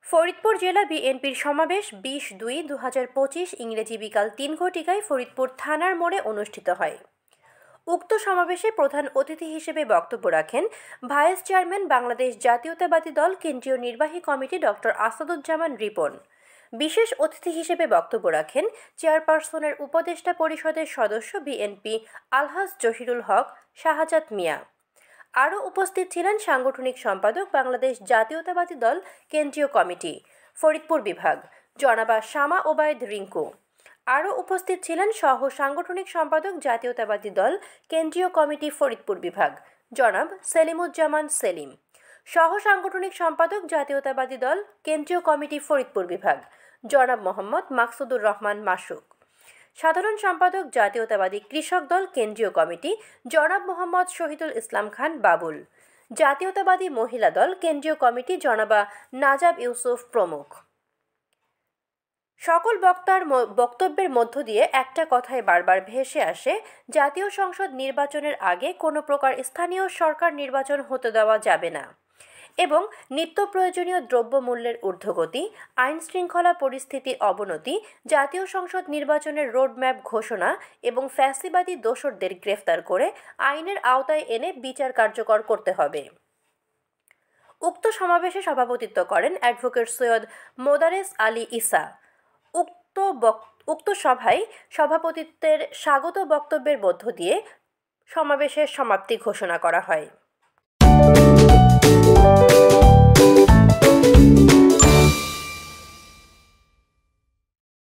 ফরিদপুর জেলা বিএনপির সমাবেশ 20-2-2025 ইংরেজি বিকাল 3 ঘটিকায় ফরিদপুর থানার মোড়ে অনুষ্ঠিত হয়। উক্ত সমাবেশে প্রধান অতিথি হিসেবে বক্তব্য রাখেন ভাইস চেয়ারম্যান বাংলাদেশ জাতীয়তাবাদী দল কেন্দ্রীয় নির্বাহী কমিটি ডক্টর আসাদুজ্জামান রিপন। বিশেষ অতিথি হিসেবে বক্তব্য রাখেন চেয়ারপারসনের উপদেষ্টা পরিষদের সদস্য বিএনপি আলহাজ জহিরুল হক শাহজাদ মিয়া। আরও উপস্থিত ছিলেন সাংগঠনিক সম্পাদক বাংলাদেশ জাতীয়তাবাদী দল কেন্দ্রীয় কমিটি ফরিদপুর বিভাগ জনাবা শামা ওবায়দ রিঙ্কু। আরও উপস্থিত ছিলেন সহ সাংগঠনিক সম্পাদক জাতীয়তাবাদী দল কেন্দ্রীয় কমিটি ফরিদপুর বিভাগ জনাব সেলিমুজ্জামান সেলিম, সহ সাংগঠনিক সম্পাদক জাতীয়তাবাদী দল কেন্দ্রীয় কমিটি ফরিদপুর বিভাগ জনাব মোহাম্মদ মাকসুদুর রহমান মাসুক, সাধারণ সম্পাদক জাতীয়তাবাদী কৃষক দল কেন্দ্রীয় কমিটি জনাব মোহাম্মদ শহীদুল ইসলাম খান বাবুল, জাতীয়তাবাদী মহিলা দল কেন্দ্রীয় কমিটি জনাবা নাজাব ইউসুফ প্রমুখ। সকল বক্তার বক্তব্যের মধ্য দিয়ে একটা কথাই বারবার ভেসে আসে, জাতীয় সংসদ নির্বাচনের আগে কোনো প্রকার স্থানীয় সরকার নির্বাচন হতে দেওয়া যাবে না এবং নিত্য প্রয়োজনীয় দ্রব্যমূল্যের ঊর্ধ্বগতি, আইন শৃঙ্খলা পরিস্থিতির অবনতি, জাতীয় সংসদ নির্বাচনের রোডম্যাপ ঘোষণা এবং ফ্যাসিবাদী দোসরদের গ্রেফতার করে আইনের আওতায় এনে বিচার কার্যকর করতে হবে। উক্ত সমাবেশে সভাপতিত্ব করেন অ্যাডভোকেট সৈয়দ মোদারেস আলী ঈসা। উক্ত সভায় সভাপতিত্বের স্বাগত বক্তব্যের মধ্য দিয়ে সমাবেশের সমাপ্তি ঘোষণা করা হয়।